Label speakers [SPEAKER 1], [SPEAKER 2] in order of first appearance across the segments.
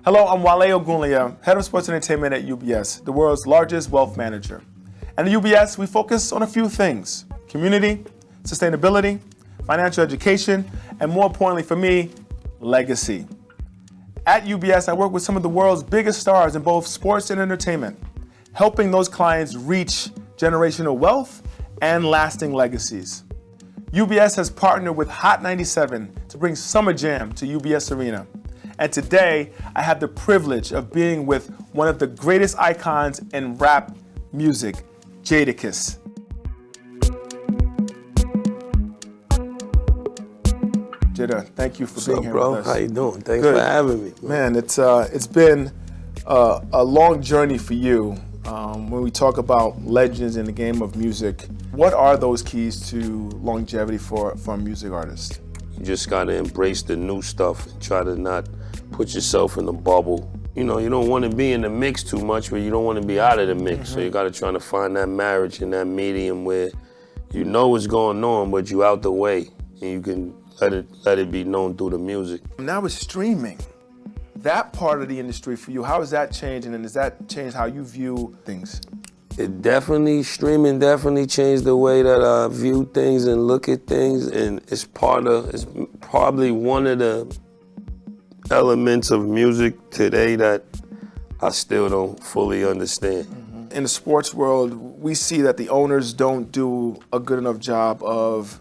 [SPEAKER 1] Hello, I'm Wale Ogunleye, Head of Sports Entertainment at UBS, the world's largest wealth manager. And at UBS, we focus on a few things: community, sustainability, financial education, and more importantly for me, legacy. At UBS, I work with some of the world's biggest stars in both sports and entertainment, helping those clients reach generational wealth and lasting legacies. UBS has partnered with Hot 97 to bring Summer Jam to UBS Arena. And today, I have the privilege of being with one of the greatest icons in rap music, Jadakiss. Jada, thank you for being here
[SPEAKER 2] bro?
[SPEAKER 1] with us.
[SPEAKER 2] How you doing? Thanks for having me.
[SPEAKER 1] Man, it's been a long journey for you. When we talk about legends in the game of music, what are those keys to longevity for a music artist?
[SPEAKER 2] You just gotta embrace the new stuff and try to not put yourself in a bubble. You know, you don't want to be in the mix too much, but you don't want to be out of the mix. So you gotta try to find that marriage and that medium where you know what's going on, but you out the way and you can let it be known through the music.
[SPEAKER 1] Now with streaming, that part of the industry for you, how is that changing, and does that change how you view things?
[SPEAKER 2] Streaming definitely changed the way that I view things and look at things, and it's probably one of the elements of music today that I still don't fully understand.
[SPEAKER 1] In the sports world, we see that the owners don't do a good enough job of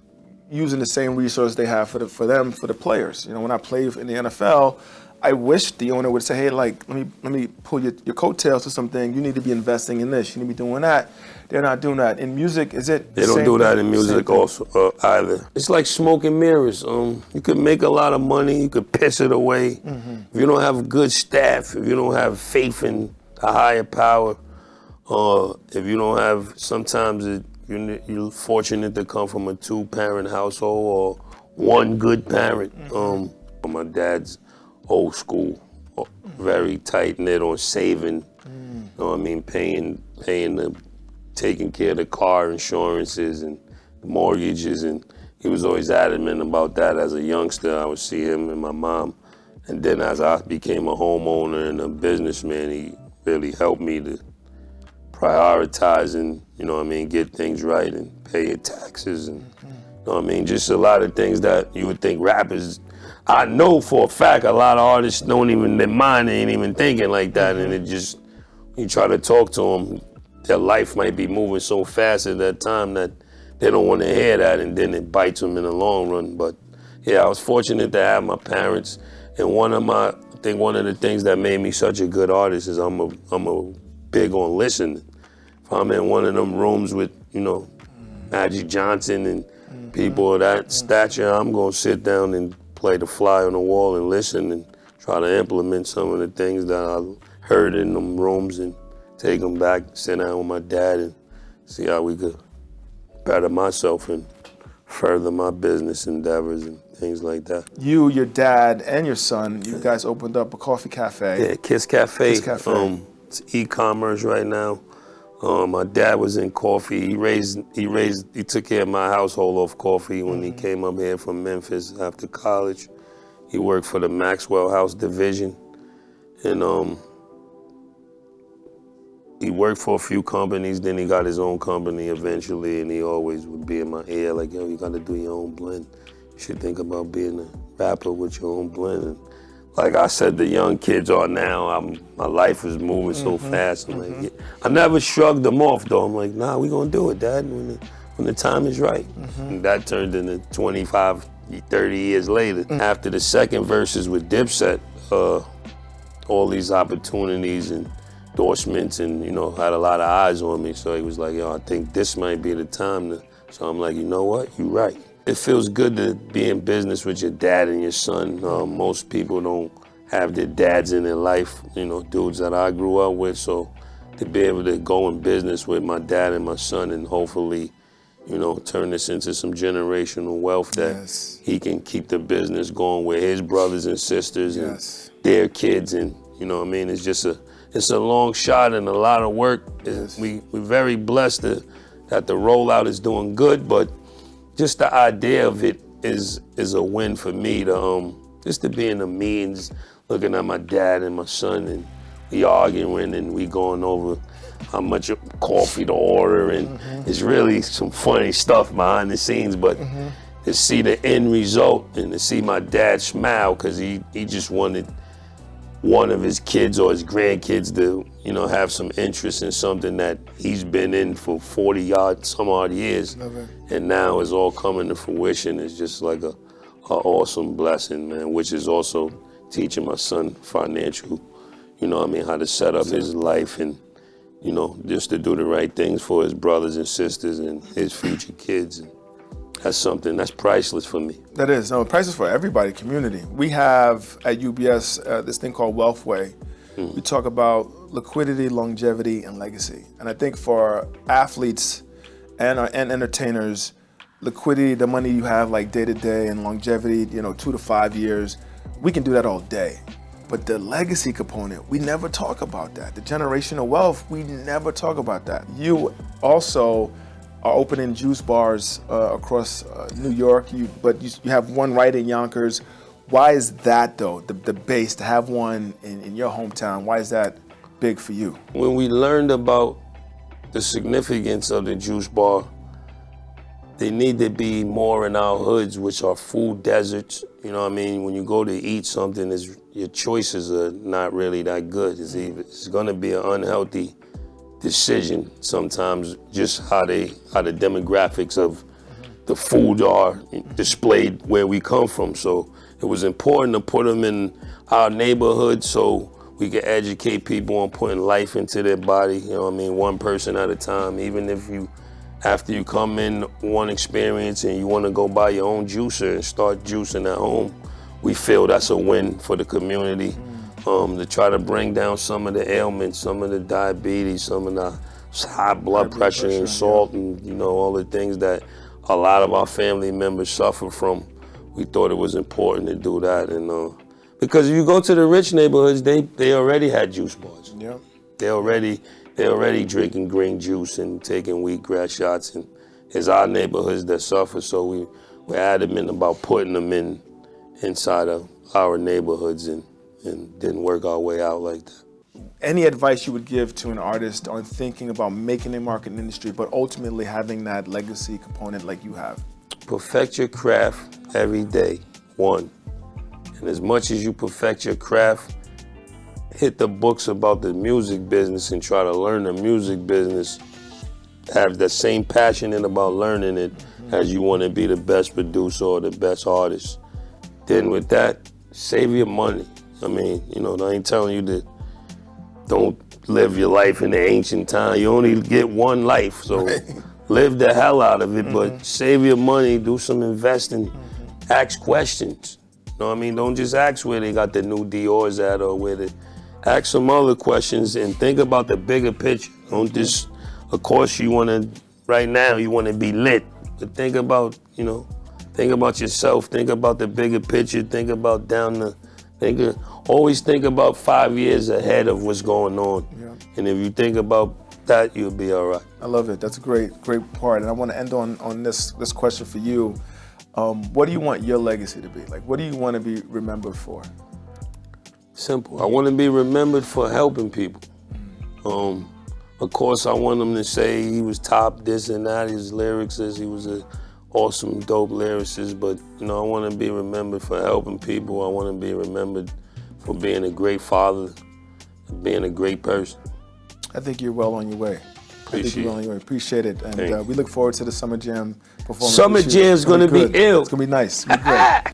[SPEAKER 1] using the same resource they have for the players. You know, when I play in the NFL, I wish the owner would say, hey, like, let me pull your coattails to something. You need to be investing in this. You need to be doing that. They're not doing that. In music, is it
[SPEAKER 2] They don't do that in music also either. It's like smoke and mirrors. You could make a lot of money. You could piss it away. If you don't have good staff, if you don't have faith in a higher power, if you don't have, sometimes you're fortunate to come from a 2-parent household or one good parent. My dad's old school, very tight knit on saving. You know what I mean, taking care of the car insurances and mortgages, and he was always adamant about that. As a youngster, I would see him and my mom, and then as I became a homeowner and a businessman, he really helped me to prioritize and, you know what I mean, get things right and pay your taxes and, you know what I mean, just a lot of things that you would think rappers, I know for a fact a lot of artists don't even, their mind ain't even thinking like that, and it just, you try to talk to them, their life might be moving so fast at that time that they don't want to hear that, and then it bites them in the long run. But yeah, I was fortunate to have my parents, and I think one of the things that made me such a good artist is I'm a big on listening. If I'm in one of them rooms with, you know, Magic Johnson and people of that stature, I'm gonna sit down and play the fly on the wall and listen and try to implement some of the things that I heard in them rooms and take them back, sit down with my dad and see how we could better myself and further my business endeavors and things like that.
[SPEAKER 1] You, your dad, and your son, you guys opened up a coffee cafe.
[SPEAKER 2] Yeah, Kiss Cafe.
[SPEAKER 1] Kiss Cafe.
[SPEAKER 2] It's e-commerce right now. My dad was in coffee. He took care of my household off coffee when he came up here from Memphis after college. He worked for the Maxwell House division, and he worked for a few companies. Then he got his own company eventually, and he always would be in my ear like, yo, you gotta do your own blend. You should think about being a rapper with your own blend. And like I said, the young kids are now. My life is moving so fast. I'm like, yeah. I never shrugged them off though. I'm like, nah, we gonna do it, Dad, when the time is right. And that turned into 25, 30 years later. After the second verses with Dipset, all these opportunities and endorsements, and you know, had a lot of eyes on me. So he was like, yo, I think this might be the time to. So I'm like, you know what? You're right. It feels good to be in business with your dad and your son. Most people don't have their dads in their life, you know, dudes that I grew up with. So to be able to go in business with my dad and my son and hopefully, you know, turn this into some generational wealth that he can keep the business going with his brothers and sisters and their kids. And, you know what I mean? It's just it's a long shot and a lot of work. We're very blessed that the rollout is doing good, but just the idea of it is a win for me to just to be in the means, looking at my dad and my son, and we arguing and we going over how much coffee to order, and it's really some funny stuff behind the scenes, but to see the end result and to see my dad smile, because he just wanted one of his kids or his grandkids to, you know, have some interest in something that he's been in for some odd years, and now it's all coming to fruition. It's just like a awesome blessing, man, which is also teaching my son financial, you know what I mean, how to set up his life and, you know, just to do the right things for his brothers and sisters and his future kids. And that's something that's priceless for me.
[SPEAKER 1] That is. No, priceless for everybody, community. We have at UBS this thing called Wealthway. We talk about liquidity, longevity, and legacy. And I think for athletes and entertainers, liquidity, the money you have like day to day, and longevity, you know, 2 to 5 years, we can do that all day. But the legacy component, we never talk about that. The generational wealth, we never talk about that. You also are opening juice bars across New York, but you have one right in Yonkers. Why is that though, the base, to have one in your hometown, why is that big for you?
[SPEAKER 2] When we learned about the significance of the juice bar, they need to be more in our hoods, which are food deserts. You know what I mean? When you go to eat something, your choices are not really that good. It's gonna be an unhealthy decision sometimes, just how the demographics of the food are displayed where we come from. So it was important to put them in our neighborhood so we can educate people on putting life into their body, you know what I mean, one person at a time. Even if after you come in one experience and you want to go buy your own juicer and start juicing at home, we feel that's a win for the community. To try to bring down some of the ailments, some of the diabetes, some of the high blood pressure and salt, and, you know, all the things that a lot of our family members suffer from. We thought it was important to do that, and because if you go to the rich neighborhoods, they already had juice bars.
[SPEAKER 1] Yeah.
[SPEAKER 2] They already drinking green juice and taking wheatgrass shots, and it's our neighborhoods that suffer. So we're adamant about putting them inside of our neighborhoods and didn't work our way out like that.
[SPEAKER 1] Any advice you would give to an artist on thinking about making a mark in the industry, but ultimately having that legacy component like you have?
[SPEAKER 2] Perfect your craft every day, one. And as much as you perfect your craft, hit the books about the music business and try to learn the music business. Have the same passion about learning it as you want to be the best producer or the best artist. Then with that, save your money. I mean, you know, I ain't telling you to don't live your life in the ancient time. You only get one life, so live the hell out of it, but save your money, do some investing, ask questions. You know what I mean? Don't just ask where they got the new Dior's at or where they, ask some other questions and think about the bigger picture. Don't just, of course right now you want to be lit, but think about, you know, think about yourself, think about the bigger picture, think about always think about 5 years ahead of what's going on. Yeah. And if you think about that, you'll be all right.
[SPEAKER 1] I love it. That's a great part. And I want to end on this question for you. What do you want your legacy to be? Like, what do you want to be remembered for?
[SPEAKER 2] Simple. I want to be remembered for helping people. Of course, I want them to say he was top this and that. His lyrics says he was an awesome, dope lyricist. But, you know, I want to be remembered for helping people. I want to be remembered for being a great father, being a great person.
[SPEAKER 1] I think you're well on your way. Appreciate it. And we look forward to the Summer Jam performance.
[SPEAKER 2] Summer Jam's going to be ill.
[SPEAKER 1] It's going to be nice. It's gonna be great.